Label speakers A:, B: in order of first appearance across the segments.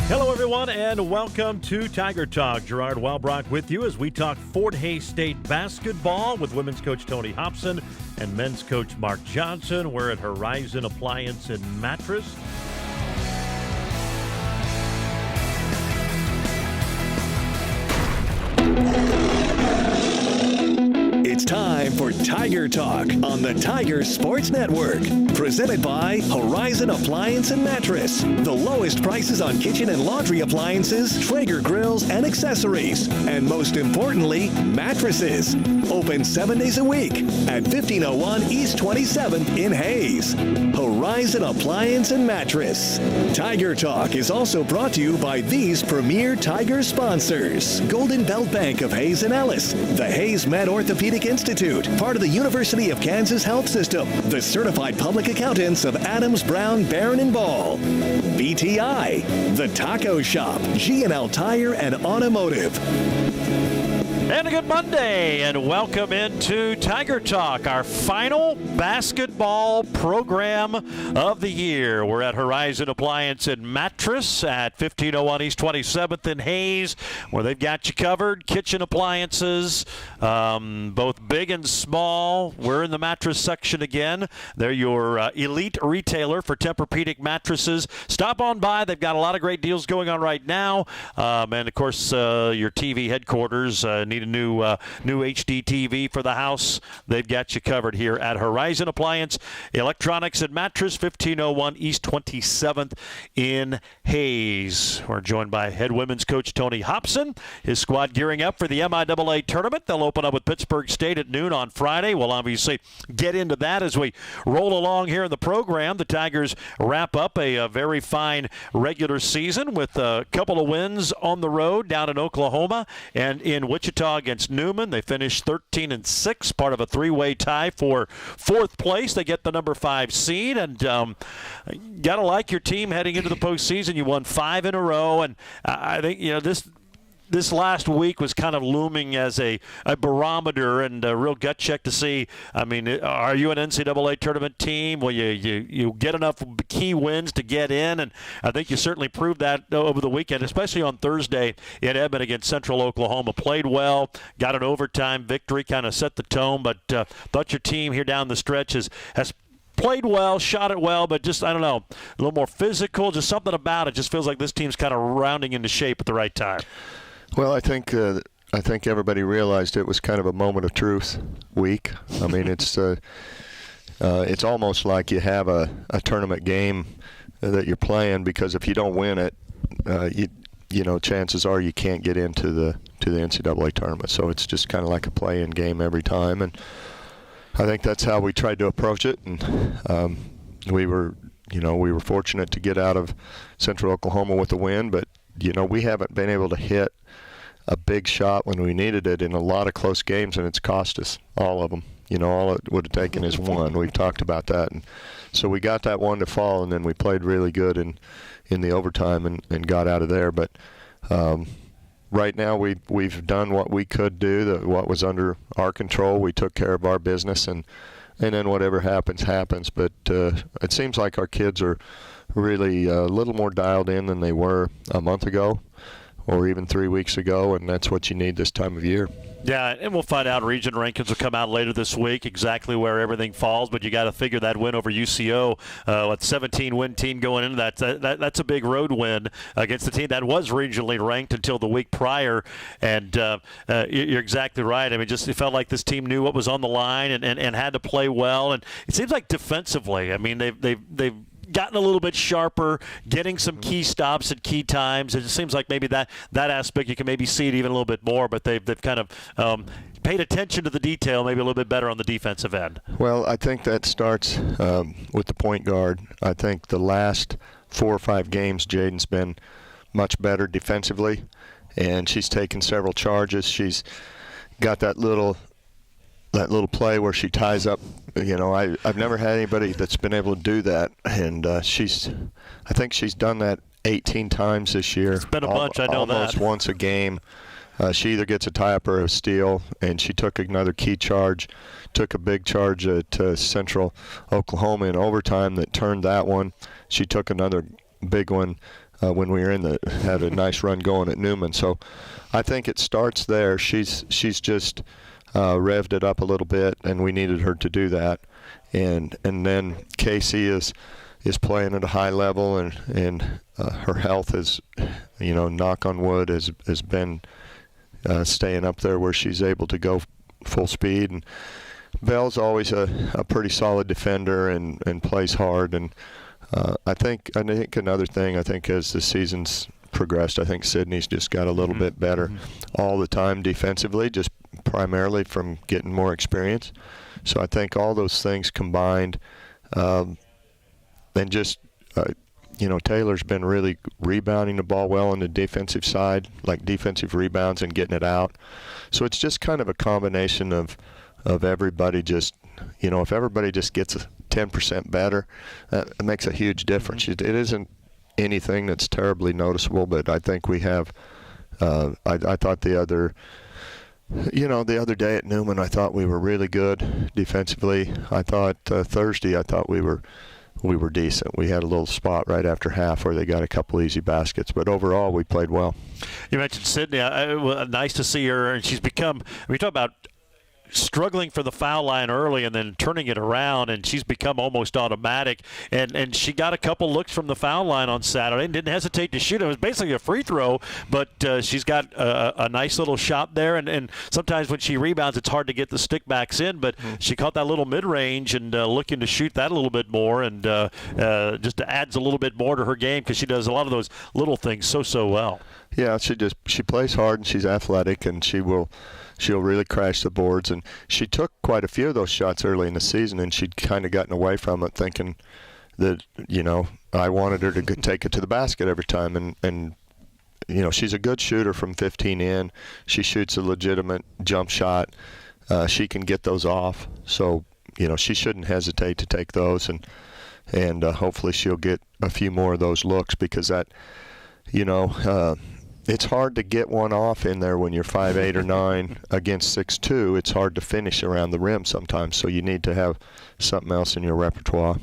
A: Hello, everyone, and welcome to Tiger Talk. Gerard Walbrock with you as we talk Fort Hays State basketball with women's coach Tony Hobson and men's coach Mark Johnson. We're at Horizon Appliance and Mattress.
B: It's time for Tiger Talk on the Tiger Sports Network. Presented by Horizon Appliance and Mattress. The lowest prices on kitchen and laundry appliances, Traeger grills, and accessories. And most importantly, mattresses. Open 7 days a week at 1501 East 27th in Hays. Horizon Appliance and Mattress. Tiger Talk is also brought to you by these premier Tiger sponsors. Golden Belt Bank of Hays and Ellis. The Hays Med Orthopedic Institute, part of the University of Kansas Health System. The Certified Public Accountants of Adams, Brown, Barron, and Ball. BTI, The Taco Shop, G&L Tire and Automotive.
A: And a good Monday, and welcome into Tiger Talk, our final basketball program of the year. We're at Horizon Appliance and Mattress at 1501 East 27th in Hays, where they've got you covered. Kitchen appliances, both big and small. We're in the mattress section again. They're your elite retailer for Tempur-Pedic mattresses. Stop on by. They've got a lot of great deals going on right now. And, of course, your TV headquarters need a new HD TV for the house. They've got you covered here at Horizon Appliance, Electronics and Mattress, 1501 East 27th in Hays. We're joined by head women's coach Tony Hobson. His squad gearing up for the MIAA tournament. They'll open up with Pittsburg State at noon on Friday. We'll obviously get into that as we roll along here in the program. The Tigers wrap up a very fine regular season with a couple of wins on the road down in Oklahoma and in Wichita against Newman. They finished 13-6, part of a three-way tie for fourth place. They get the number 5 seed, and gotta like your team heading into the postseason. You won 5 in a row, and I think this last week was kind of looming as a barometer and a real gut check to see, I mean, are you an NCAA tournament team? Will you get enough key wins to get in? And I think you certainly proved that over the weekend, especially on Thursday in Edmond against Central Oklahoma. Played well, got an overtime victory, kind of set the tone, but thought your team here down the stretch has played well, shot it well, but just, I don't know, a little more physical, just something about it. Just feels like this team's kind of rounding into shape at the right time.
C: Well, I think everybody realized it was kind of a moment of truth week. I mean, it's almost like you have a tournament game that you're playing, because if you don't win it, you know, chances are you can't get into the NCAA tournament. So it's just kind of like a play-in game every time, and I think that's how we tried to approach it. And we were fortunate to get out of Central Oklahoma with a win, but we haven't been able to hit a big shot when we needed it in a lot of close games, and it's cost us all of them. All it would have taken is one. We've talked about that. And so we got that one to fall, and then we played really good in the overtime and got out of there. But right now we've done what we could do, what was under our control. We took care of our business, and then whatever happens. But it seems like our kids are really a little more dialed in than they were a month ago or even 3 weeks ago, and that's what you need this time of year.
A: Yeah, and we'll find out. Region rankings will come out later this week, exactly where everything falls, but you got to figure that win over UCO, 17-win team going into that. That's a big road win against the team that was regionally ranked until the week prior, and you're exactly right. I mean, just it felt like this team knew what was on the line and had to play well, and it seems like defensively, I mean, they've gotten a little bit sharper, getting some key stops at key times. It just seems like maybe that aspect you can maybe see it even a little bit more, but they've kind of paid attention to the detail maybe a little bit better on the defensive end.
C: Well, I think that starts with the point guard. I think the last 4 or 5 games, Jaden's been much better defensively, and she's taken several charges. She's got that little play where she ties up. I've never had anybody that's been able to do that, and I think she's done that 18 times this year.
A: It's been a bunch, I know that.
C: Almost once a game. She either gets a tie-up or a steal, and she took another key charge, took a big charge to Central Oklahoma in overtime that turned that one. She took another big one when we had a nice run going at Newman. So I think it starts there. She's just revved it up a little bit, and we needed her to do that. And then Casey is playing at a high level, and her health is, knock on wood, has been staying up there where she's able to go full speed. And Belle's always a pretty solid defender and plays hard. And I think another thing, as the season's progressed, I think Sydney's just got a little bit better all the time defensively, just primarily from getting more experience. So I think all those things combined, and just Taylor's been really rebounding the ball well on the defensive side, like defensive rebounds and getting it out. So it's just kind of a combination of everybody just, if everybody just gets 10% better, it makes a huge difference. It isn't anything that's terribly noticeable, but I think we have, I thought the other day at Newman, I thought we were really good defensively. I thought Thursday, I thought we were decent. We had a little spot right after half where they got a couple easy baskets, but overall we played well.
A: You mentioned Sydney. Nice to see her, and she's become, we talk about struggling for the foul line early and then turning it around, and she's become almost automatic. And she got a couple looks from the foul line on Saturday and didn't hesitate to shoot. It was basically a free throw, but she's got a nice little shot there. And sometimes when she rebounds, it's hard to get the stick backs in, but she caught that little mid-range and looking to shoot that a little bit more, and just adds a little bit more to her game because she does a lot of those little things so well.
C: Yeah, she plays hard and she's athletic, and she'll really crash the boards. And she took quite a few of those shots early in the season, and she'd kind of gotten away from it, thinking that, I wanted her to take it to the basket every time. And she's a good shooter from 15 in. She shoots a legitimate jump shot. She can get those off. So, she shouldn't hesitate to take those. And hopefully she'll get a few more of those looks, because that, it's hard to get one off in there when you're 5'8" or 9 against 6'2". It's hard to finish around the rim sometimes, so you need to have something else in your repertoire.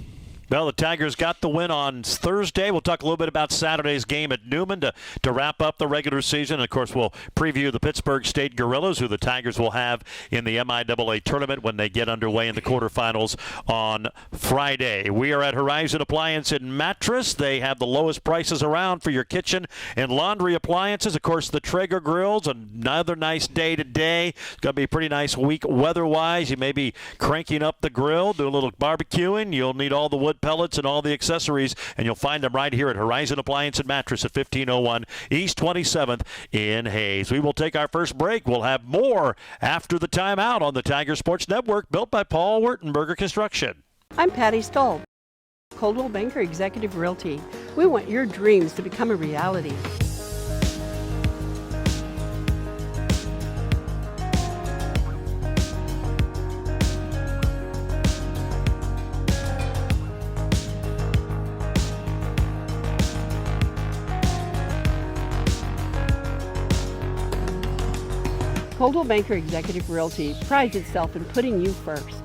A: Well, the Tigers got the win on Thursday. We'll talk a little bit about Saturday's game at Newman to wrap up the regular season. And, of course, we'll preview the Pittsburgh State Gorillas, who the Tigers will have in the MIAA tournament when they get underway in the quarterfinals on Friday. We are at Horizon Appliance and Mattress. They have the lowest prices around for your kitchen and laundry appliances. Of course, the Traeger grills, another nice day today. It's going to be a pretty nice week weather-wise. You may be cranking up the grill, do a little barbecuing. You'll need all the wood pellets and all the accessories, and you'll find them right here at Horizon Appliance and Mattress at 1501 East 27th in Hayes. We will take our first break. We'll have more after the timeout on the Tiger Sports Network, built by Paul Wertenberger Construction.
D: I'm Patty Stoll, Coldwell Banker Executive Realty. We want your dreams to become a reality. Coldwell Banker Executive Realty prides itself in putting you first.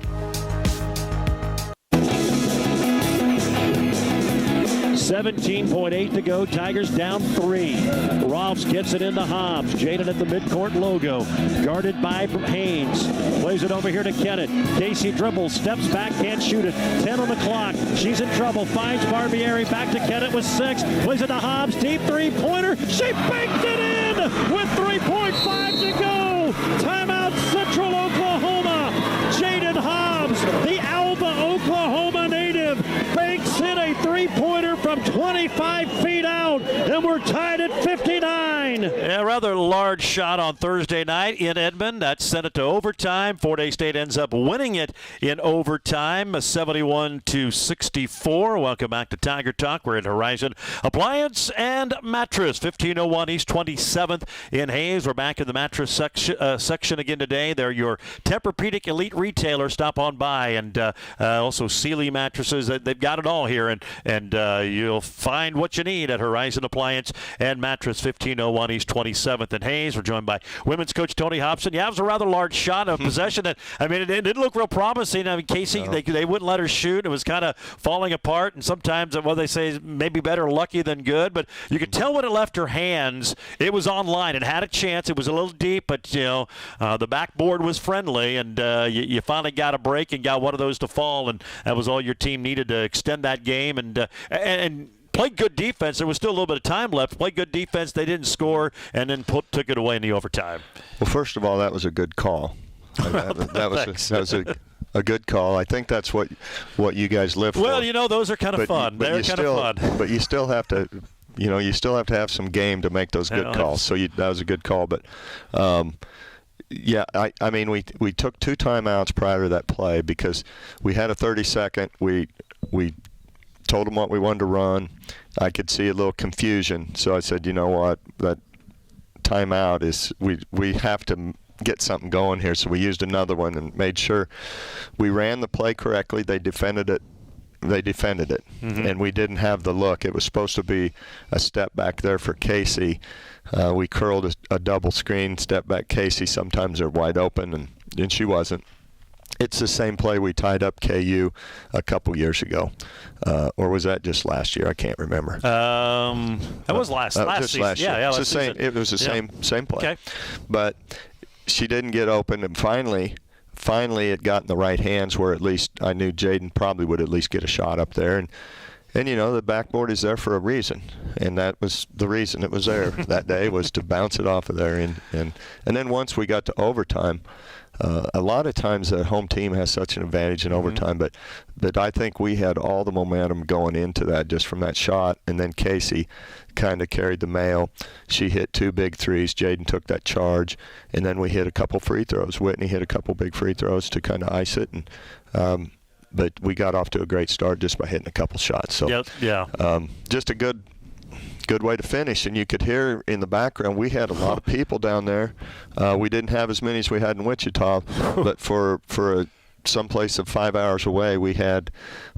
A: $17.8 to go. Tigers down 3. Rolfs gets it into Hobbs. Jaden at the midcourt logo. Guarded by Haynes. Plays it over here to Kennett. Casey dribbles. Steps back. Can't shoot it. 10 on the clock. She's in trouble. Finds Barbieri. Back to Kennett with 6. Plays it to Hobbs. Deep three-pointer. She banked it in with 3.5 to go. Timeout, Central Oklahoma. Jaden Hobbs, the Alba, Oklahoma native, banks in a three-pointer from 25 feet out, and we're tied at 59. Yeah, rather large shot on Thursday night in Edmond. That sent it to overtime. Fort Hays State ends up winning it in overtime, 71-64. Welcome back to Tiger Talk. We're at Horizon Appliance and Mattress, 1501 East 27th in Hayes. We're back in the mattress section again today. They're your Tempur-Pedic elite retailer. Stop on by, and also Sealy mattresses. They've got it all here, and you'll find what you need at Horizon Horizon Appliance and Mattress, 1501 East 27th and Hayes. We're joined by women's coach Tony Hobson. Yeah, it was a rather large shot of possession. That, I mean, it didn't look real promising. I mean, Casey, they wouldn't let her shoot. It was kind of falling apart, and sometimes what they say is maybe better lucky than good. But you could tell when it left her hands, it was online. It had a chance. It was a little deep, but the backboard was friendly, and you finally got a break and got one of those to fall, and that was all your team needed to extend that game and played good defense. There was still a little bit of time left. Played good defense. They didn't score, and then took it away in the overtime.
C: Well, first of all, that was a good call. that was a good call. I think that's what you guys live for.
A: Well, those are kind of fun. They're kind of fun.
C: But you still have to, you still have to have some game to make those good calls. So that was a good call. But yeah, I mean, we took 2 timeouts prior to that play because we had a 30-second. We told them what we wanted to run. I could see a little confusion, so I said, you know what, that timeout is we have to get something going here. So we used another one and made sure we ran the play correctly. They defended it. And we didn't have the look. It was supposed to be a step back there for Casey. We curled a double screen, step back Casey. Sometimes they're wide open, and she wasn't. It's the same play we tied up KU a couple years ago. Or was that just last year? I can't remember.
A: That was last season.
C: Last year.
A: Yeah,
C: last season. It was the same play.
A: Okay.
C: But she didn't get open, and finally it got in the right hands where at least I knew Jaden probably would at least get a shot up there. And the backboard is there for a reason, and that was the reason it was there that day, was to bounce it off of there. And then once we got to overtime, a lot of times the home team has such an advantage in overtime, but I think we had all the momentum going into that just from that shot, and then Casey kind of carried the mail. She hit 2 big threes. Jaden took that charge, and then we hit a couple free throws. Whitney hit a couple big free throws to kind of ice it, and but we got off to a great start just by hitting a couple shots. So just a good way to finish. And you could hear in the background, we had a lot of people down there. We didn't have as many as we had in Wichita, but for someplace of 5 hours away, we had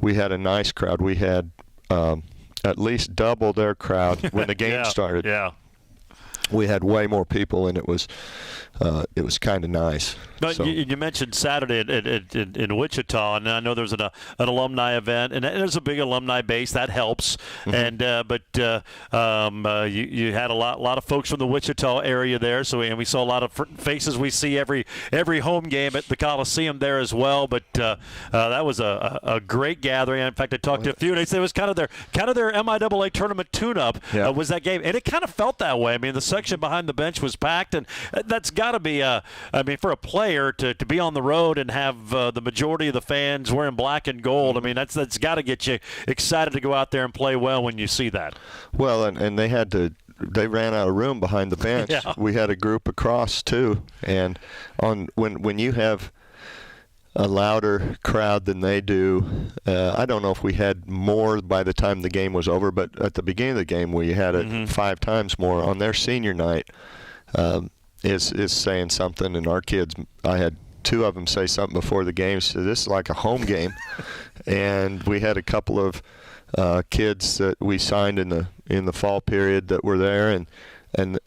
C: a nice crowd. We had at least double their crowd when the game started.
A: Yeah.
C: We had way more people, and it was kind of nice.
A: But you mentioned Saturday in Wichita, and I know there's an alumni event, and there's a big alumni base that helps. And but you had a lot of folks from the Wichita area there, and we saw a lot of faces we see every home game at the Coliseum there as well. But that was a great gathering. In fact, I talked to a few, and they said it was kind of their MIAA tournament tune-up was that game, and it kind of felt that way. I mean, the section behind the bench was packed, and that's got to be for a player to be on the road and have the majority of the fans wearing black and gold. I mean, that's got to get you excited to go out there and play well when you see that.
C: Well, and they ran out of room behind the bench.
A: Yeah.
C: We had a group across too, and when you have a louder crowd than they do, I don't know if we had more by the time the game was over, but at the beginning of the game we had it 5 times more. On their senior night is saying something, and our kids, I had 2 of them say something before the game, so this is like a home game. And we had a couple of kids that we signed in the fall period that were there, and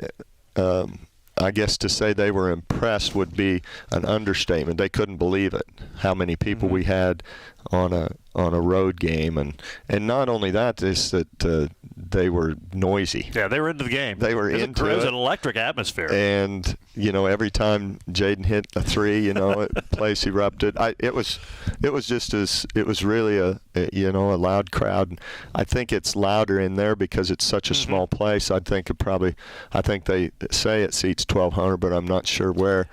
C: I guess to say they were impressed would be an understatement. They couldn't believe it, how many people we had on a road game, and not only that, is that they were noisy.
A: Yeah, they were into the game.
C: They were into it.
A: It was an electric atmosphere.
C: And every time Jaden hit a 3, the place erupted. It was really a loud crowd. I think it's louder in there because it's such a small place. I think they say it seats 1,200, but I'm not sure where.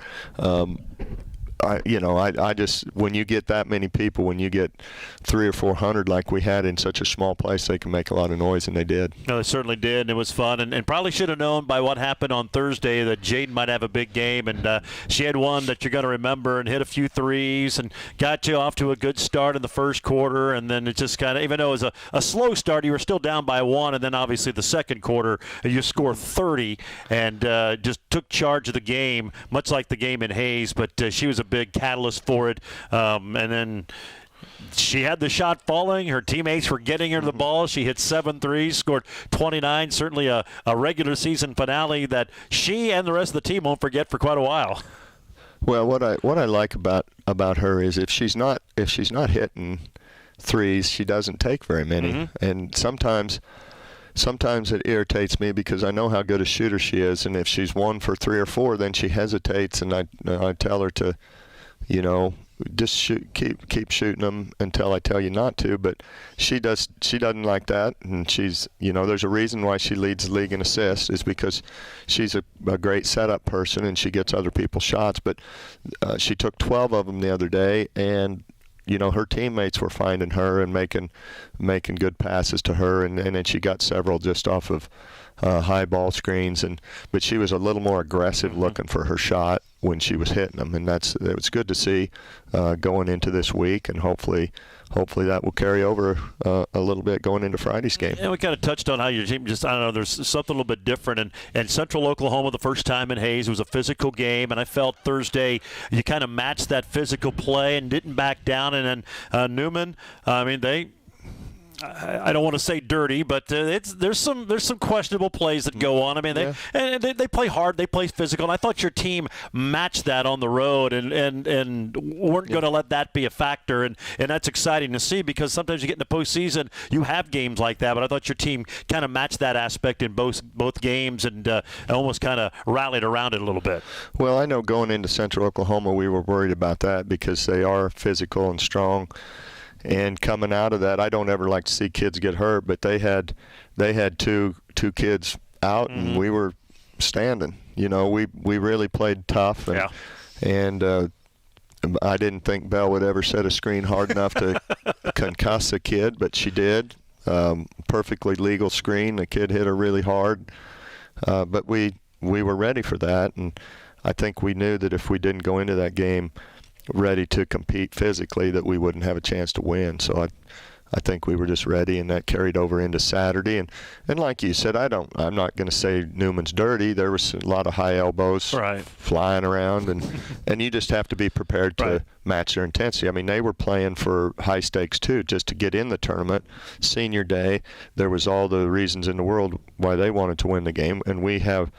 C: I just, when you get that many people, when you get 300 or 400 like we had in such a small place, they can make a lot of noise, and they did.
A: No, they certainly did, and it was fun. And probably should have known by what happened on Thursday that Jaden might have a big game, and she had one that you're going to remember and hit a few threes and got you off to a good start in the first quarter, and then it just kind of, even though it was a slow start, you were still down by 1, and then obviously the second quarter you score 30 and just took charge of the game, much like the game in Hayes, but she was a big catalyst for it, and then She had the shot falling. Her teammates were getting her the ball. She hit 7 threes, scored 29. Certainly a regular season finale that she and the rest of the team won't forget for quite a while.
C: Well, what I like about her is if she's not hitting threes, she doesn't take very many.
A: Mm-hmm.
C: And sometimes it irritates me because I know how good a shooter she is, and if she's 1 for 3 or 4, then she hesitates, and I tell her to, just keep shooting them until I tell you not to. But she doesn't like that, and she's, there's a reason why she leads the league in assists, is because she's a great setup person and she gets other people's shots. But she took 12 of them the other day, and her teammates were finding her and making good passes to her, and then she got several just off of high ball screens, but she was a little more aggressive looking for her shot when she was hitting them, and it was good to see going into this week, and hopefully that will carry over a little bit going into Friday's game.
A: And we kind of touched on how your team just, I don't know, there's something a little bit different. And Central Oklahoma, the first time in Hayes, it was a physical game, and I felt Thursday you kind of matched that physical play and didn't back down. And then Newman, I mean, I don't want to say dirty, but there's some questionable plays that go on. I mean, they play hard, they play physical, and I thought your team matched that on the road and weren't going to let that be a factor, and that's exciting to see, because sometimes you get in the postseason, you have games like that, but I thought your team kind of matched that aspect in both games and almost kind of rallied around it a little bit.
C: Well, I know going into Central Oklahoma, we were worried about that because they are physical and strong. And coming out of that, I don't ever like to see kids get hurt, but they had two kids out, and we were standing. We really played tough, and I didn't think Belle would ever set a screen hard enough to concuss a kid, but she did. Perfectly legal screen. The kid hit her really hard, but we were ready for that, and I think we knew that if we didn't go into that game ready to compete physically, that we wouldn't have a chance to win. So I think we were just ready, and that carried over into Saturday. And like you said, I'm not going to say Newman's dirty. There was a lot of high elbows flying around, and you just have to be prepared to match their intensity. I mean, they were playing for high stakes too, just to get in the tournament. Senior day, there was all the reasons in the world why they wanted to win the game, and we have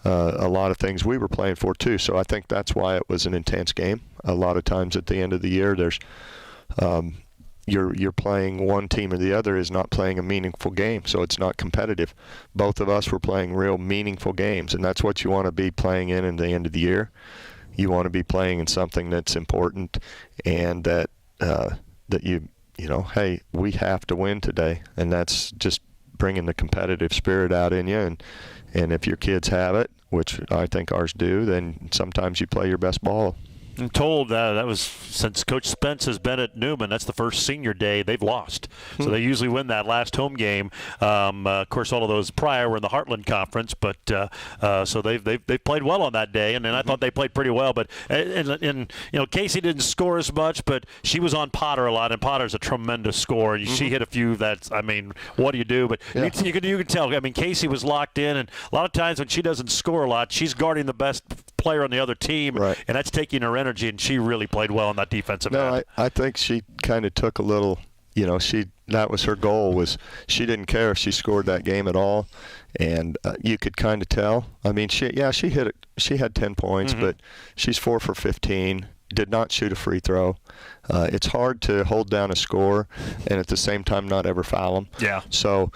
C: a lot of things we were playing for too. So I think that's why it was an intense game. A lot of times at the end of the year, there's you're playing one team or the other is not playing a meaningful game, so it's not competitive. Both of us were playing real meaningful games, and that's what you want to be playing in the end of the year. You want to be playing in something that's important, and that hey, we have to win today, and that's just bringing the competitive spirit out in you. And if your kids have it, which I think ours do, then sometimes you play your best ball.
A: I'm told that was since Coach Spence has been at Newman, that's the first senior day they've lost. So they usually win that last home game. Of course, all of those prior were in the Heartland Conference, but so they've played well on that day, and I thought they played pretty well. But and Casey didn't score as much, but she was on Potter a lot, and Potter's a tremendous scorer. She hit a few. What do you do? But you can tell. I mean, Casey was locked in, and a lot of times when she doesn't score a lot, she's guarding the best player on the other team, and that's taking her energy, and she really played well on that defensive end.
C: I think she kind of took a little, that was her goal, was she didn't care if she scored that game at all, and you could kind of tell. I mean, she hit it. She had 10 points, but she's 4 for 15. Did not shoot a free throw. It's hard to hold down a score and at the same time not ever foul them.
A: Yeah.
C: So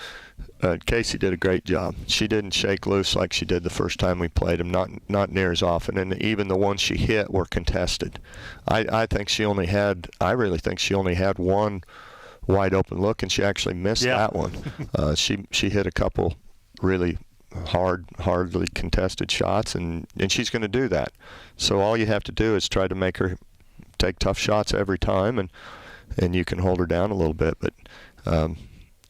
C: Casey did a great job. She didn't shake loose like she did the first time we played them, not near as often. And even the ones she hit were contested. I really think she only had one wide open look, and she actually missed that one. She hit a couple really hardly contested shots, and she's going to do that. So all you have to do is try to make her take tough shots every time, and you can hold her down a little bit. But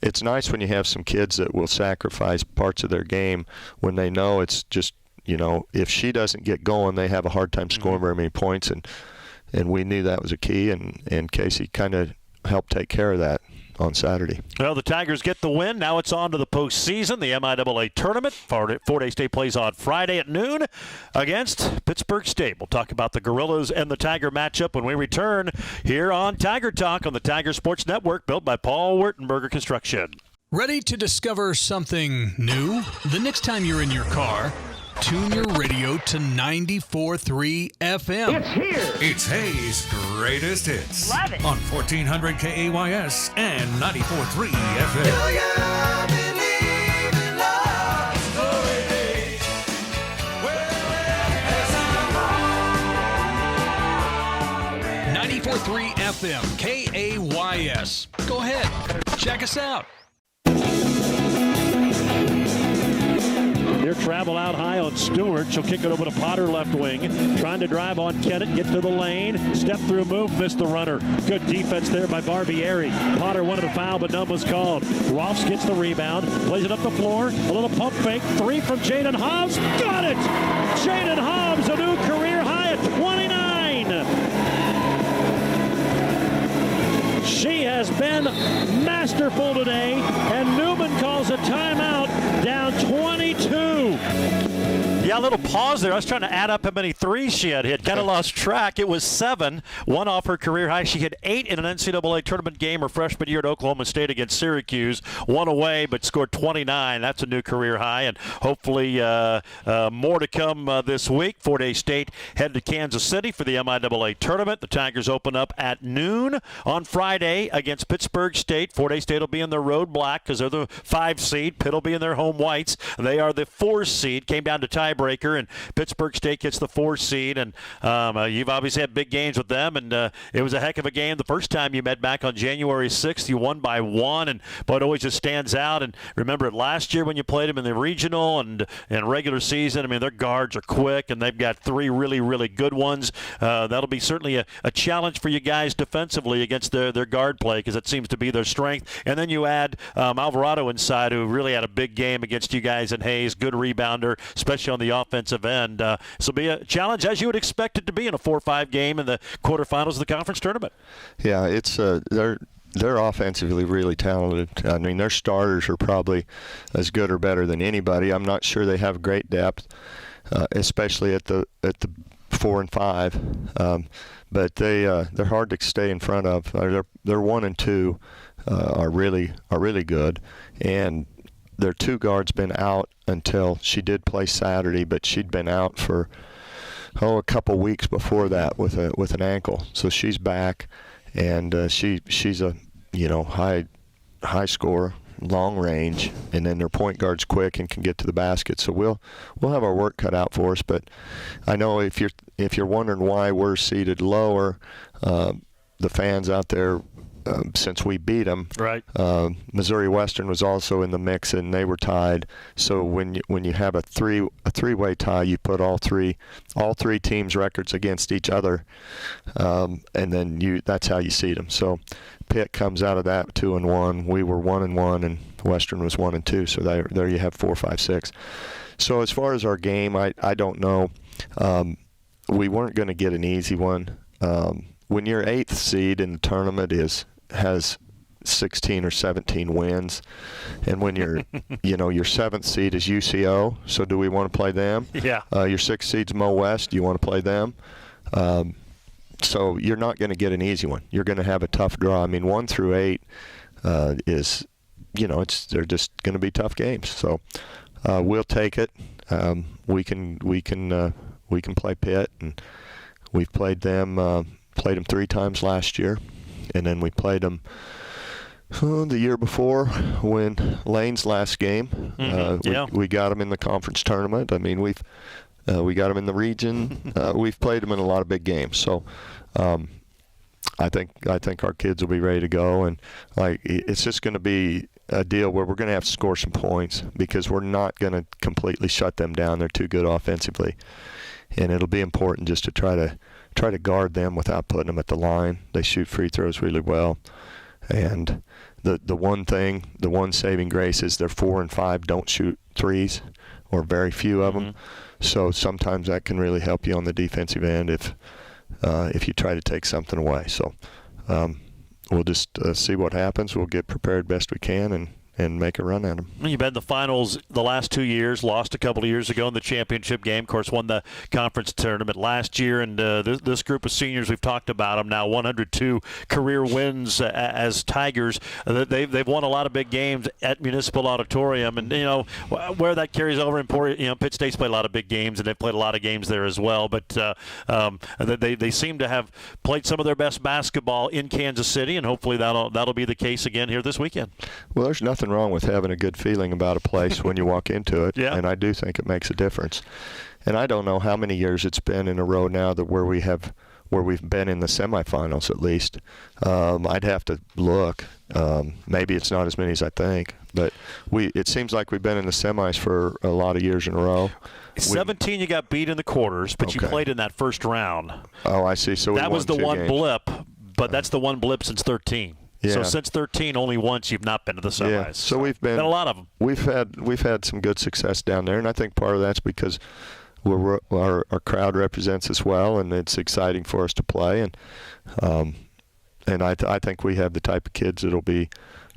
C: it's nice when you have some kids that will sacrifice parts of their game when they know it's just, if she doesn't get going, they have a hard time scoring very many points, and we knew that was a key, and Casey kind of helped take care of that. on Saturday.
A: Well, the Tigers get the win. Now it's on to the postseason, the MIAA tournament. Fort State plays on Friday at noon against Pittsburg State. We'll talk about the Gorillas and the Tiger matchup when we return here on Tiger Talk on the Tiger Sports Network, built by Paul Wertenberger Construction.
E: Ready to discover something new? The next time you're in your car, tune your radio to 94.3 FM.
F: It's here.
G: It's Hayes' greatest hits.
F: Love it.
G: On 1400 KAYS and 94.3 FM. Do you believe in love story? Well,
E: 94.3 FM, KAYS. Go ahead, check us out.
A: Their travel out high on Stewart. She'll kick it over to Potter, left wing. Trying to drive on Kennett, get to the lane. Step through move, missed the runner. Good defense there by Barbieri. Potter wanted a foul, but none was called. Rolfs gets the rebound, plays it up the floor. A little pump fake. 3 from Jaden Hobbs. Got it! Jaden Hobbs, a new career high at 29. She has been masterful today, and Newman calls a timeout, down 22. Yeah, a little pause there. I was trying to add up how many threes she had hit. Kind of lost track. It was 7, 1 off her career high. She hit 8 in an NCAA tournament game her freshman year at Oklahoma State against Syracuse. 1 away, but scored 29. That's a new career high, and hopefully more to come this week. Fort Hays State head to Kansas City for the MIAA tournament. The Tigers open up at noon on Friday against Pittsburg State. Fort Hays State will be in their road black because they're the 5 seed. Pitt will be in their home whites. They are the 4 seed. Came down to tiebreaker, and Pittsburg State gets the 4 seed. And you've obviously had big games with them, and it was a heck of a game the first time you met back on January 6th. You won by 1, but it always just stands out. And remember it last year when you played them in the regional and regular season. I mean, their guards are quick, and they've got 3 really, really good ones. That'll be certainly a challenge for you guys defensively against their guard play, because it seems to be their strength. And then you add Alvarado inside, who really had a big game against you guys in Hayes. Good rebounder, especially on the offensive end. So it'll be a challenge, as you would expect it to be in a 4-5 game in the quarterfinals of the conference tournament.
C: Yeah, it's they're offensively really talented. I mean, their starters are probably as good or better than anybody. I'm not sure they have great depth, especially at the 4 and 5. But they're hard to stay in front of. They're 1 and 2 are really good, and their 2 guards been out until she did play Saturday, but she'd been out for a couple weeks before that with an ankle. So she's back, and she's a high scorer, long range, and then their point guard's quick and can get to the basket. So we'll have our work cut out for us. But I know if you're wondering why we're seated lower, the fans out there, since we beat them,
A: right?
C: Missouri Western was also in the mix, and they were tied. So when you have a three-way tie, you put all three teams' records against each other, and then that's how you seed them. So Pitt comes out of that 2-1. We were 1-1, and Western was 1-2. So there you have 4, 5, 6. So as far as our game, I don't know. We weren't going to get an easy one. When your 8th seed in the tournament has 16 or 17 wins, and when your your 7th seed is UCO, so do we want to play them?
A: Yeah.
C: Your 6th seed's Mo West. Do you want to play them? So you're not going to get an easy one. You're going to have a tough draw. I mean, 1 through 8 is, they're just going to be tough games. So we'll take it. We can play Pitt, and we've played them 3 times last year, and then we played them the year before when Lane's last game. We got them in the conference tournament. I mean, we got them in the region. We've played them in a lot of big games. So I think our kids will be ready to go, and it's just going to be a deal where we're going to have to score some points, because we're not going to completely shut them down. They're too good offensively, and it'll be important just to try to guard them without putting them at the line. They shoot free throws really well, and the one saving grace is their 4 and 5 don't shoot threes, or very few of them. So sometimes that can really help you on the defensive end if you try to take something away. So we'll just see what happens. We'll get prepared best we can and make a run at them.
A: You've been in the finals the last 2 years, lost a couple of years ago in the championship game. Of course, won the conference tournament last year. And this group of seniors, we've talked about them now, 102 career wins as Tigers. They've won a lot of big games at Municipal Auditorium. And, where that carries over in Pitt State's played a lot of big games, and they've played a lot of games there as well. But they seem to have played some of their best basketball in Kansas City, and hopefully that'll be the case again here this weekend.
C: Well, there's nothing wrong with having a good feeling about a place when you walk into it,
A: yeah.
C: And I do think it makes a difference. And I don't know how many years it's been in a row now that where we've been in the semifinals at least. I'd have to look. Maybe it's not as many as I think, but it seems like we've been in the semis for a lot of years in a row.
A: 17 you got beat in the quarters, but you played in that first round.
C: Oh, I see. So
A: that was the one
C: games.
A: blip, but that's the one blip since 13.
C: Yeah.
A: So since 13, only once you've not been to the semis.
C: Yeah. So we've been
A: a lot of them.
C: We've had some good success down there, and I think part of that's because our crowd represents us well, and it's exciting for us to play. And I think we have the type of kids that'll be,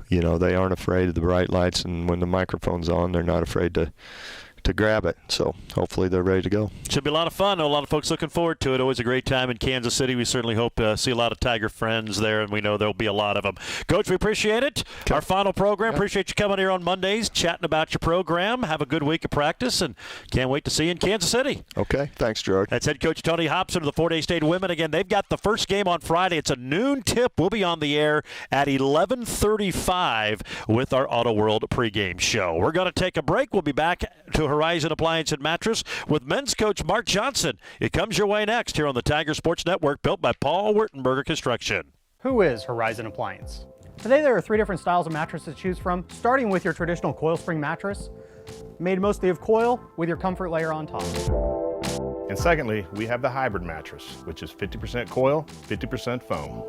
C: they aren't afraid of the bright lights, and when the microphone's on, they're not afraid to grab it. So hopefully they're ready to go. Should
A: be a lot of fun. A lot of folks looking forward to it. Always a great time in Kansas City. We certainly hope to see a lot of Tiger friends there, and we know there'll be a lot of them. Coach, we appreciate it. Okay. Our final program. Appreciate you coming here on Mondays, chatting about your program. Have a good week of practice, and can't wait to see you in Kansas City.
C: Okay. Thanks, Gerard.
A: That's head coach Tony Hobson of the Fort Hays State women. Again, they've got the first game on Friday. It's a noon tip. We'll be on the air at 11:35 with our Auto World pregame show. We're going to take a break. We'll be back to Horizon Appliance and Mattress with men's coach Mark Johnson. It comes your way next here on the Tiger Sports Network, built by Paul Wurtenberger Construction.
F: Who is Horizon Appliance? Today there are 3 different styles of mattresses to choose from, starting with your traditional coil spring mattress, made mostly of coil with your comfort layer on top.
H: And secondly, we have the hybrid mattress, which is 50% coil, 50% foam.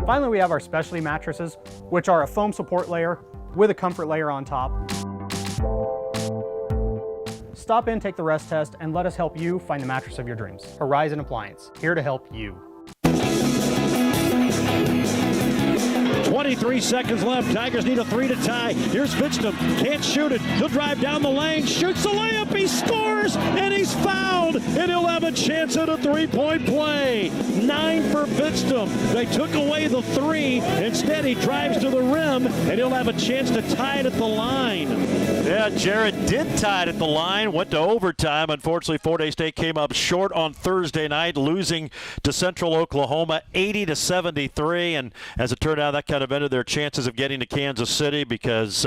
F: Finally, we have our specialty mattresses, which are a foam support layer with a comfort layer on top. Stop in, take the rest test, and let us help you find the mattress of your dreams. Horizon Appliance, here to help you.
I: 23 seconds left. Tigers need a 3 to tie. Here's Fitztum. Can't shoot it. He'll drive down the lane. Shoots the layup. He scores, and he's fouled. And he'll have a chance at a three-point play. 9 for Fitztum. They took away the 3. Instead, he drives to the rim, and he'll have a chance to tie it at the line.
A: Yeah, Jared did tie it at the line. Went to overtime. Unfortunately, Fort Hays State came up short on Thursday night, losing to Central Oklahoma 80-73. And as it turned out, that kind of ended their chances of getting to Kansas City because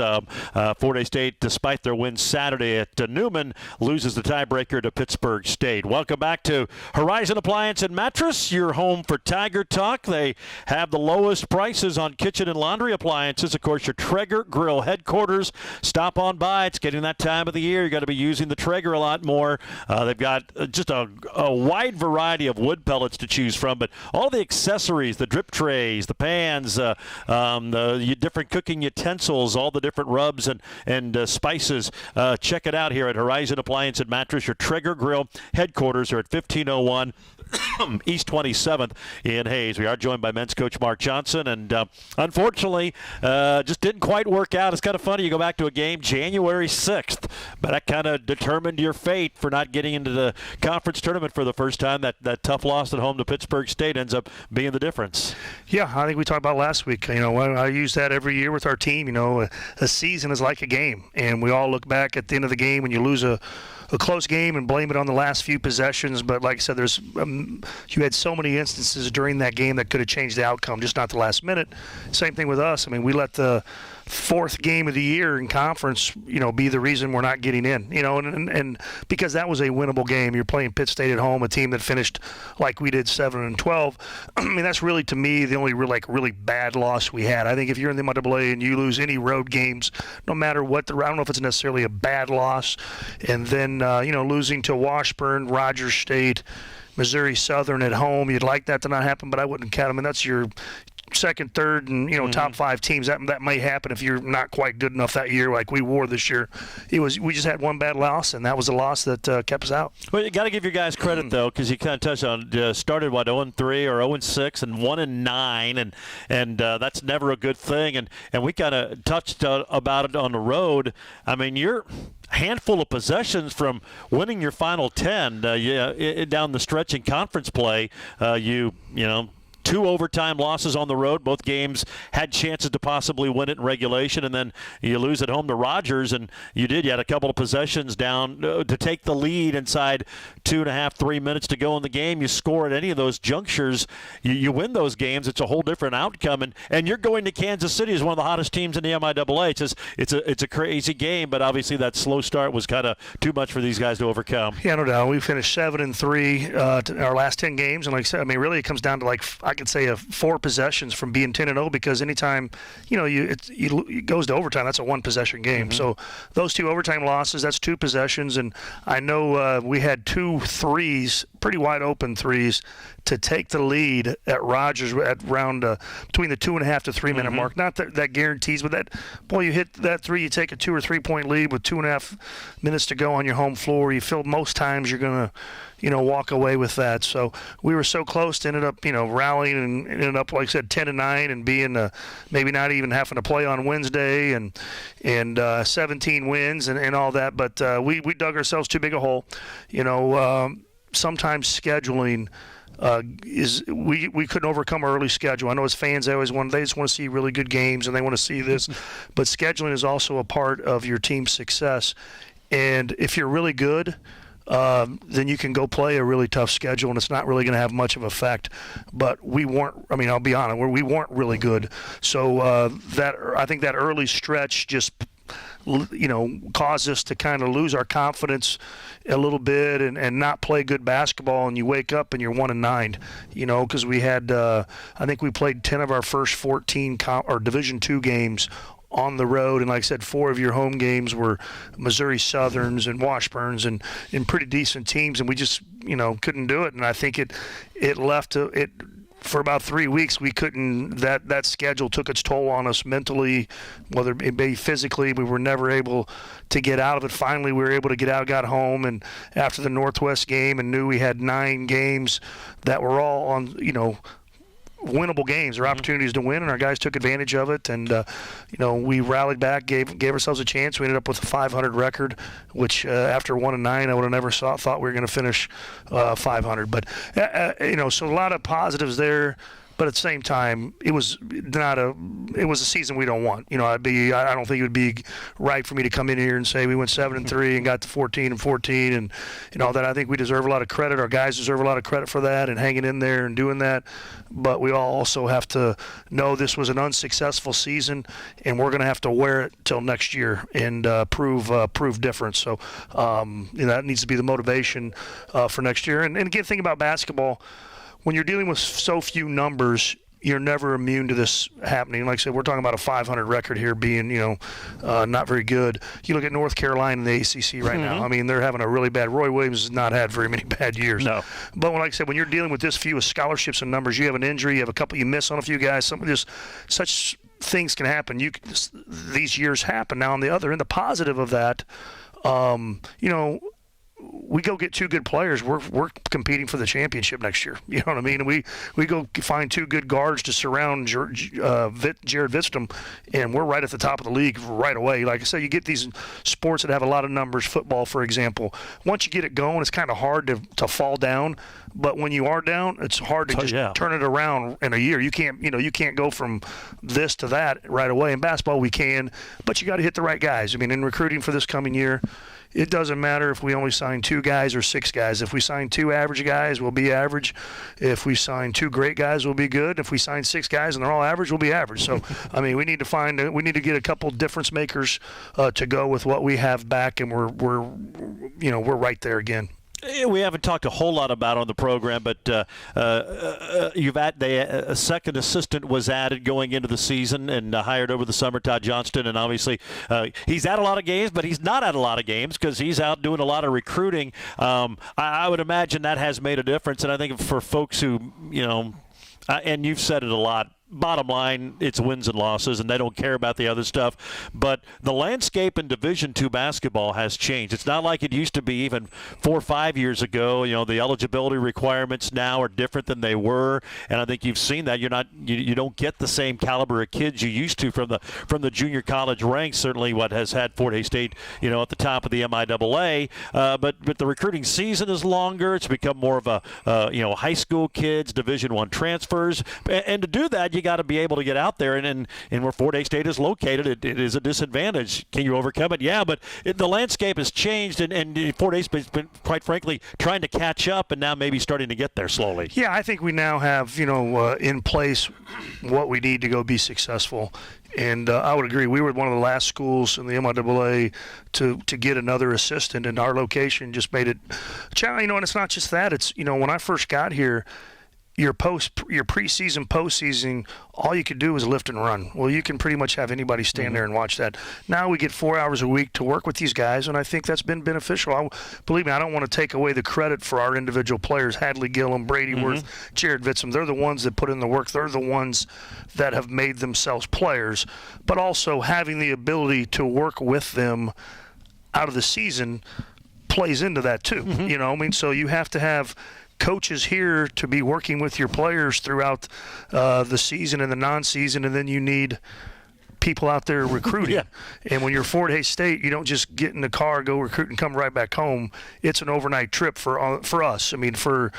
A: Fort Hays State, despite their win Saturday at Newman, loses the tiebreaker to Pittsburg State. Welcome back to Horizon Appliance and Mattress, your home for Tiger Talk. They have the lowest prices on kitchen and laundry appliances. Of course, your Traeger Grill headquarters. Stop on by. It's getting that time of the year. You're going to be using the Traeger a lot more. They've got just a wide variety of wood pellets to choose from, but all the accessories, the drip trays, the pans, the different cooking utensils, all the different rubs and spices. Check it out here at Horizon Appliance and Mattress. Your Traeger Grill headquarters are at 1501 East 27th in Hayes. We are joined by men's coach Mark Johnson, and unfortunately, just didn't quite work out. It's kind of funny. You go back to a game January 6th, but that kind of determined your fate for not getting into the conference tournament for the first time. That tough loss at home to Pittsburg State ends up being the difference.
J: Yeah, I think we talked about last week. I use that every year with our team. A season is like a game, and we all look back at the end of the game when you lose a close game and blame it on the last few possessions. But like I said, there's you had so many instances during that game that could have changed the outcome, just not the last minute. Same thing with us. I mean, we let the 4th game of the year in conference, be the reason we're not getting in, and because that was a winnable game. You're playing Pitt State at home, a team that finished like we did 7-12. I mean, that's really, to me, the only really bad loss we had. I think if you're in the MWA and you lose any road games, no matter what, I don't know if it's necessarily a bad loss, and then, losing to Washburn, Rogers State, Missouri Southern at home, you'd like that to not happen, but I wouldn't count them. And that's your second, third, and top 5 teams. That may happen if you're not quite good enough that year, like we were this year. We just had one bad loss, and that was a loss that kept us out.
A: Well, you got to give your guys credit though, because you kind of touched on started 0-3 or 0-6 and 1-9, and that's never a good thing. And we kind of touched about it on the road. I mean, you're handful of possessions from winning your final 10 down the stretch in conference play. You know. 2 overtime losses on the road. Both games had chances to possibly win it in regulation, and then you lose at home to Rogers, and you did. You had a couple of possessions down to take the lead inside 2.5, 3 minutes to go in the game. You score at any of those junctures, you win those games. It's a whole different outcome, and you're going to Kansas City as one of the hottest teams in the MIAA. It's a crazy game, but obviously that slow start was kind of too much for these guys to overcome.
J: Yeah, no doubt. We finished 7-3 our last 10 games, and like I said, I mean, really it comes down to I could say 4 possessions from being 10-0, because anytime it goes to overtime, that's a 1-possession game. Mm-hmm. So those 2 overtime losses, that's 2 possessions, and I know we had 2 threes, pretty wide open threes, to take the lead at Rogers at round between the 2.5 to 3 minute mark. Not that guarantees, but you hit that 3, you take a 2 or 3 point lead with 2.5 minutes to go on your home floor. You feel most times you're gonna walk away with that. So we were so close to ended up, rallying and ended up, like I said, 10-9 and being maybe not even having to play on Wednesday and 17 wins and all that. But we dug ourselves too big a hole. Sometimes scheduling we couldn't overcome our early schedule. I know as fans, they just want to see really good games and they want to see this, but scheduling is also a part of your team's success. And if you're really good, then you can go play a really tough schedule, and it's not really going to have much of an effect. But we weren't. I mean, I'll be honest, we weren't really good. So I think that early stretch just caused us to kind of lose our confidence a little bit and not play good basketball. And you wake up and you're 1-9, because we had I think we played 10 of our first 14 or Division II games on the road, and like I said, 4 of your home games were Missouri Southerns and Washburns and pretty decent teams, and we just couldn't do it. And I think it left it for about 3 weeks. We couldn't. That schedule took its toll on us mentally, whether it be physically. We were never able to get out of it. Finally, we were able to get out, got home, and after the Northwest game, and knew we had 9 games that were all on winnable games or opportunities to win, and our guys took advantage of it. And we rallied back, gave ourselves a chance. We ended up with a 500 record, which after 1-9, I would have never thought we were going to finish 500. But so a lot of positives there. But at the same time, it was a season we don't want. I don't think it would be right for me to come in here and say we went 7-3 and got to 14-14 and all that. I think we deserve a lot of credit. Our guys deserve a lot of credit for that and hanging in there and doing that. But we all also have to know this was an unsuccessful season, and we're going to have to wear it till next year and prove difference. So that needs to be the motivation for next year. And again, think about basketball. When you're dealing with so few numbers, you're never immune to this happening. Like I said, we're talking about a 500 record here being, not very good. You look at North Carolina in the ACC right now. I mean, they're having a really bad. Roy Williams has not had very many bad years.
A: No.
J: But like I said, when you're dealing with this few of scholarships and numbers, you have an injury, you have a couple you miss on a few guys. Such things can happen. These years happen. Now, on the other end, the positive of that, we go get 2 good players, we're competing for the championship next year. You know what I mean? We go find 2 good guards to surround Jared Vistum, and we're right at the top of the league right away. Like I said, you get these sports that have a lot of numbers, football, for example. Once you get it going, it's kind of hard to fall down. But when you are down, it's hard to turn it around in a year. You can't go from this to that right away. In basketball, we can, but you got to hit the right guys. I mean, in recruiting for this coming year, it doesn't matter if we only sign 2 guys or 6 guys. If we sign 2 average guys, we'll be average. If we sign 2 great guys, we'll be good. If we sign 6 guys and they're all average, we'll be average. So, I mean, we need to get a couple difference makers to go with what we have back, and we're right there again.
A: We haven't talked a whole lot about it on the program, but a second assistant was added going into the season and hired over the summer, Todd Johnston, and obviously he's at a lot of games, but he's not at a lot of games because he's out doing a lot of recruiting. I would imagine that has made a difference, and I think for folks who, and you've said it a lot, bottom line, it's wins and losses, and they don't care about the other stuff. But the landscape in Division II basketball has changed. It's not like it used to be even 4 or 5 years ago. You know, the eligibility requirements now are different than they were, and I think you've seen that. You don't get the same caliber of kids you used to from the junior college ranks. Certainly, what has had Fort Hays State, at the top of the MIAA. But the recruiting season is longer. It's become more of a high school kids, Division I transfers, and to do that, you got to be able to get out there. And where Fort Hays State is located, it is a disadvantage. Can you overcome it? Yeah, but the landscape has changed, and Fort Hays has been, quite frankly, trying to catch up, and now maybe starting to get there slowly.
J: Yeah, I think we now have in place what we need to go be successful. And I would agree. We were one of the last schools in the MIAA to get another assistant, and our location just made it challenging. And it's not just that. It's when I first got here, your preseason, postseason, all you could do was lift and run. Well, you can pretty much have anybody stand there and watch that. Now we get 4 hours a week to work with these guys, and I think that's been beneficial. Believe me, I don't want to take away the credit for our individual players, Hadley Gillum, Brady Worth, Jared Vitzum. They're the ones that put in the work. They're the ones that have made themselves players, but also having the ability to work with them out of the season plays into that too. So you have to have coaches here to be working with your players throughout the season and the non-season, and then you need people out there recruiting. And when you're Fort Hays State, you don't just get in the car, go recruit, and come right back home. It's an overnight trip for us. I mean, for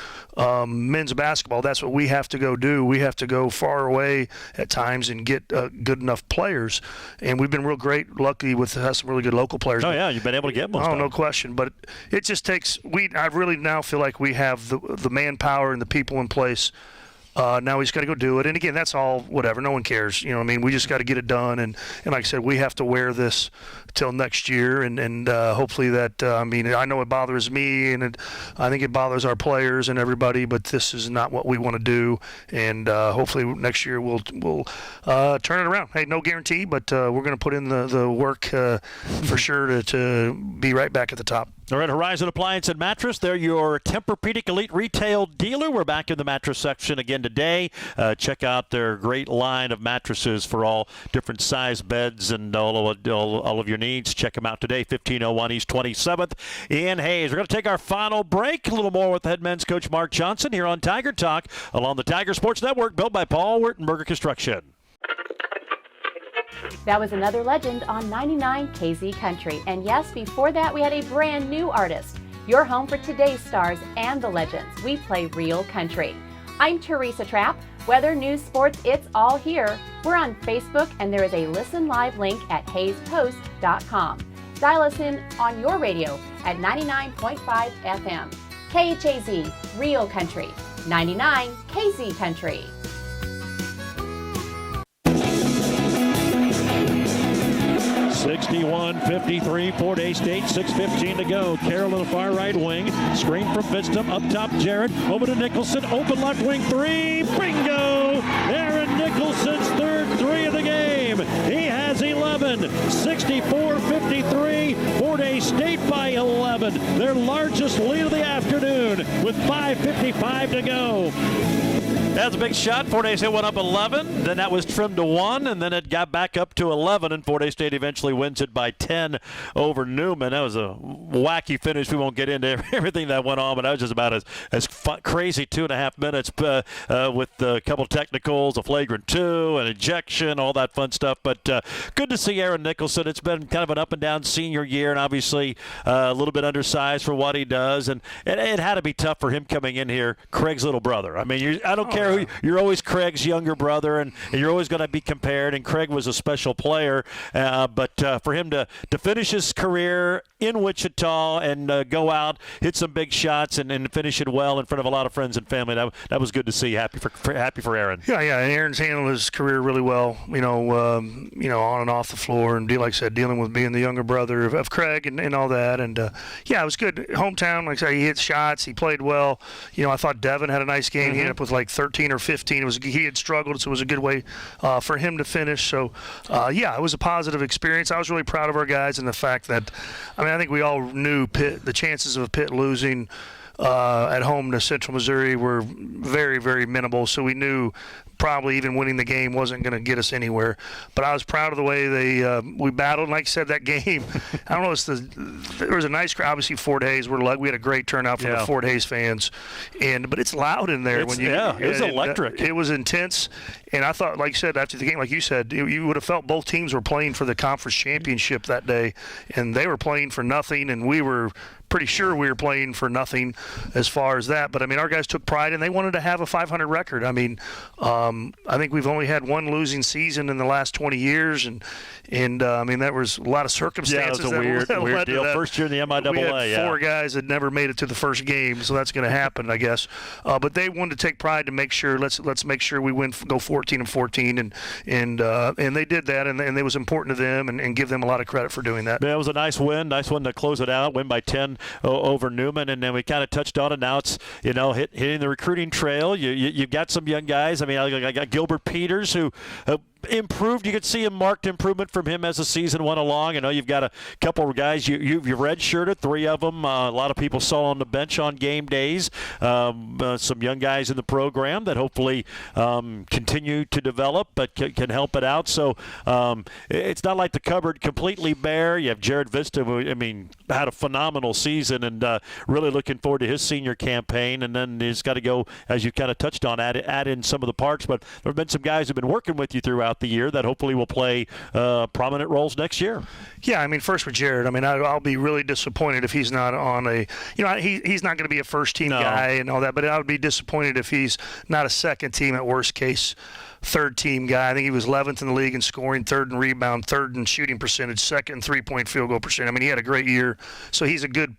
J: men's basketball, that's what we have to go do. We have to go far away at times and get good enough players. And we've been real great, lucky with some really good local players.
A: Oh, yeah, you've been able to get most of them.
J: No question. But it just takes I really now feel like we have the manpower and the people in place. Now we just got to go do it. And again, that's all whatever. No one cares. We just got to get it done. And like I said, we have to wear this till next year. And hopefully that, I know it bothers me, and I think it bothers our players and everybody, but this is not what we want to do. And hopefully next year we'll turn it around. Hey, no guarantee, but we're going to put in the work for sure to be right back at the top.
A: All right, Horizon Appliance and Mattress. They're your Tempur-Pedic Elite retail dealer. We're back in the mattress section again today. Check out their great line of mattresses for all different size beds and all of your needs. Check them out today, 1501 East 27th in Hays. We're going to take our final break. A little more with head men's coach Mark Johnson here on Tiger Talk along the Tiger Sports Network, built by Paul Wertenberger Construction.
K: That was another legend on 99 KZ Country. And yes, before that, we had a brand new artist. Your home for today's stars and the legends. We play real country. I'm Teresa Trapp. Weather, news, sports, it's all here. We're on Facebook, and there is a listen live link at hayspost.com. Dial us in on your radio at 99.5 FM. KHAZ, real country. 99 KZ Country.
I: 61-53, Fort Hays State, 6:15 to go. Carroll in the far right wing. Screen from Fitztum. Up top, Jarrett. Over to Nicholson. Open left wing three. Bingo! Aaron Nicholson's third three of the game. He has 11. 64-53. Fort Hays State by 11. Their largest lead of the afternoon with 5:55 to go.
A: That's a big shot. Fort Hays State went up 11. Then that was trimmed to 1, and then it got back up to 11, and Fort Hays State eventually wins it by 10 over Newman. That was a wacky finish. We won't get into everything that went on, but that was just about as crazy 2.5 minutes with a couple technicals, a flagrant 2, an ejection, all that fun stuff. But good to see Aaron Nicholson. It's been kind of an up-and-down senior year, and obviously a little bit undersized for what he does. And it had to be tough for him coming in here, Craig's little brother. I mean, I don't care. You're always Craig's younger brother, and you're always going to be compared, and Craig was a special player. But for him to finish his career in Wichita and go out, hit some big shots, and finish it well in front of a lot of friends and family, that was good to see. Happy for Aaron.
J: Yeah. And Aaron's handled his career really well, on and off the floor, and like I said, dealing with being the younger brother of Craig and all that. And, it was good. Hometown, like I said, he hit shots. He played well. I thought Devin had a nice game. He ended up with like 13 or 15. He had struggled, so it was a good way for him to finish. So, it was a positive experience. I was really proud of our guys and the fact that, I think we all knew the chances of Pitt losing at home to Central Missouri were very, very minimal. So we knew probably even winning the game wasn't going to get us anywhere. But I was proud of the way we battled. And like I said, that game, I don't know, there was a nice crowd. Obviously, Fort Hays, we had a great turnout from the Fort Hays fans, but it's loud in there. It was
A: electric.
J: It was intense. And I thought, like you said, after the game, like you said, you would have felt both teams were playing for the conference championship that day, and they were playing for nothing, and we were pretty sure we were playing for nothing as far as that. But, I mean, our guys took pride, and they wanted to have a 500 record. I mean, I think we've only had one losing season in the last 20 years, and I mean, that was a lot of circumstances.
A: Yeah, it was a weird deal. First year in the MIAA,
J: we had 4 guys that never made it to the first game, so that's going to happen, I guess. But they wanted to take pride to make sure, let's make sure we go 14-14, and they did that, and it was important to them, and give them a lot of credit for doing that.
A: Yeah, it was a nice win to close it out, win by 10 over Newman, and then we kind of touched on it. Now it's hitting the recruiting trail. You've got some young guys. I mean, I got Gilbert Peters who improved. You could see a marked improvement from him as the season went along. I know you've got a couple of guys you've redshirted, 3 of them. A lot of people saw on the bench on game days. Some young guys in the program that hopefully continue to develop, but can help it out. So it's not like the cupboard completely bare. You have Jared Vista, who had a phenomenal season, and really looking forward to his senior campaign. And then he's got to go, as you kind of touched on, add in some of the parts. But there have been some guys who've been working with you throughout the year that hopefully will play prominent roles next year.
J: Yeah, I mean, first with Jared, I mean, I'll be really disappointed if he's not on he's not going to be a first-team guy and all that, but I would be disappointed if he's not a second-team, at worst case, third-team guy. I think he was 11th in the league in scoring, 3rd in rebound, 3rd in shooting percentage, 2nd in three-point field goal percentage. I mean, he had a great year, so he's a good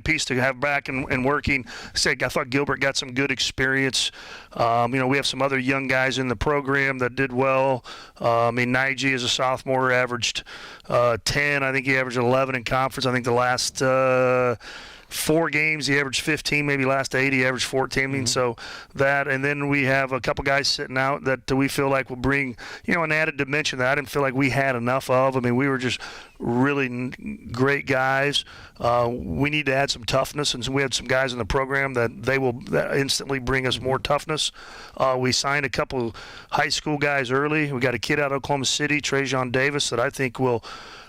J: piece to have back and working. I thought Gilbert got some good experience. We have some other young guys in the program that did well. Naiji as a sophomore averaged 10. I think he averaged 11 in conference. I think the last 4 games he averaged 15, maybe last 8 he averaged 14. Mm-hmm. So that, and then we have a couple guys sitting out that we feel like will bring an added dimension that I didn't feel like we had enough of. I mean, we were just really great guys. We need to add some toughness, and so we had some guys in the program that instantly bring us more toughness. We signed a couple high school guys early. We got a kid out of Oklahoma City, Trajan Davis, that I think will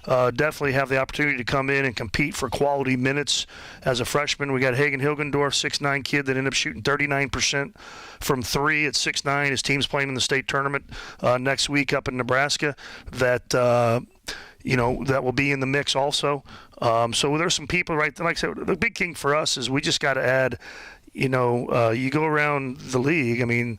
J: definitely have the opportunity to come in and compete for quality minutes as a freshman. We got Hagen Hilgendorf, 6'9" kid that ended up shooting 39% from 3 at 6'9". His team's playing in the state tournament next week up in Nebraska. That will be in the mix also. So there's some people, right? Like I said, the big thing for us is we just got to add, you go around the league. I mean,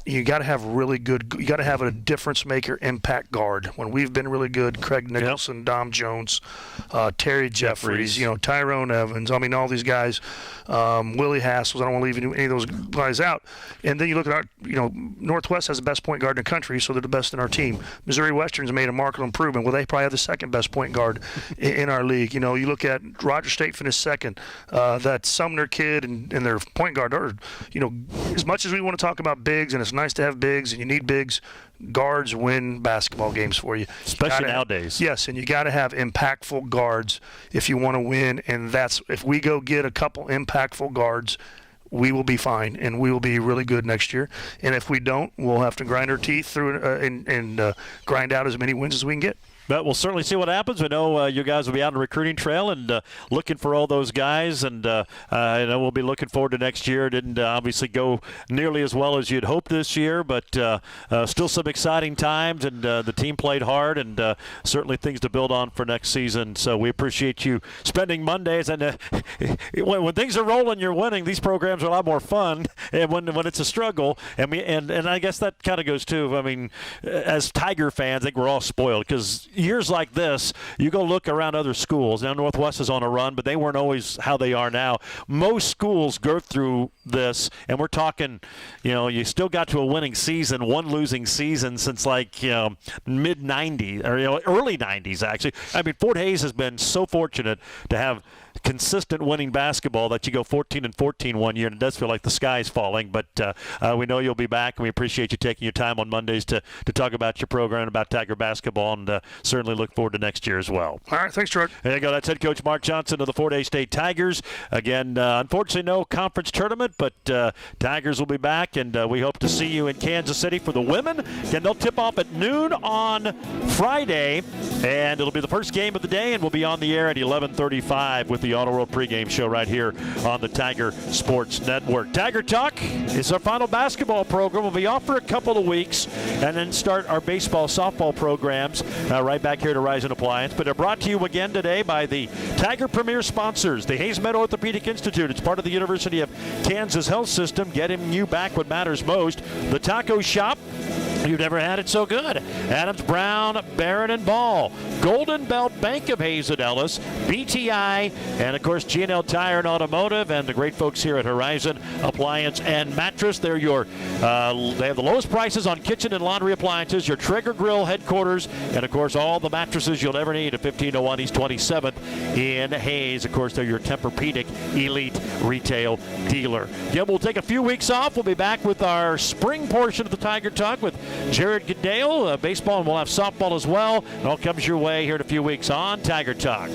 J: you got to have you got to have a difference maker impact guard. When we've been really good, Craig Nicholson, Dom Jones, Terry Jeffries, Tyrone Evans. I mean, all these guys, Willie Hassels. I don't want to leave any of those guys out. And then you look at Northwest has the best point guard in the country, so they're the best in our team. Missouri Western's made a marked improvement. Well, they probably have the second best point guard in our league. You look at Roger State finished second. That Sumner kid and their point guard are, as much as we want to talk about bigs, and it's nice to have bigs, and you need bigs, guards win basketball games for you.
A: Especially nowadays.
J: Yes, and you got to have impactful guards if you want to win, and if we go get a couple impactful guards, we will be fine, and we will be really good next year. And if we don't, we'll have to grind our teeth through and grind out as many wins as we can get.
A: But we'll certainly see what happens. We know you guys will be out on the recruiting trail and looking for all those guys, and we'll be looking forward to next year. It didn't obviously go nearly as well as you'd hoped this year, but still some exciting times, and the team played hard, and certainly things to build on for next season. So we appreciate you spending Mondays, and when things are rolling, you're winning. These programs are a lot more fun, and when it's a struggle, and I guess that kind of goes too. I mean, as Tiger fans, I think we're all spoiled because years like this, you go look around other schools. Now Northwest is on a run, but they weren't always how they are now. Most schools go through this, and we're talking, you still got to a winning season, one losing season since mid-90s or early 90s actually. I mean, Fort Hays has been so fortunate to have consistent winning basketball that you go 14-14 one year, and it does feel like the sky's falling, but we know you'll be back, and we appreciate you taking your time on Mondays to talk about your program, about Tiger basketball, and certainly look forward to next year as well.
J: All right, thanks, George.
A: There you go. That's head coach Mark Johnson of the Fort Hays State Tigers. Again, unfortunately, no conference tournament, but Tigers will be back, and we hope to see you in Kansas City for the women. Again, they'll tip off at noon on Friday, and it'll be the first game of the day, and we'll be on the air at 11:35 with the Auto World pregame show right here on the Tiger Sports Network. Tiger Talk is our final basketball program. We'll be off for a couple of weeks and then start our baseball, softball programs right back here at Horizon Appliance. But they're brought to you again today by the Tiger Premier sponsors, the Hayes Meadow Orthopedic Institute. It's part of the University of Kansas Health System, getting you back what matters most. The Taco Shop. You've never had it so good. Adams, Brown, Barron, and Ball. Golden Belt Bank of Hayes and Ellis, BTI, and of course G&L Tire and Automotive, and the great folks here at Horizon Appliance and Mattress. They're your, they have the lowest prices on kitchen and laundry appliances, your Traeger Grill headquarters, and of course all the mattresses you'll ever need at 1501 East 27th in Hayes. Of course, they're your Tempur-Pedic elite retail dealer. Again, we'll take a few weeks off. We'll be back with our spring portion of the Tiger Talk with Jared Goodale, baseball, and we'll have softball as well. It all comes your way here in a few weeks on Tiger Talk.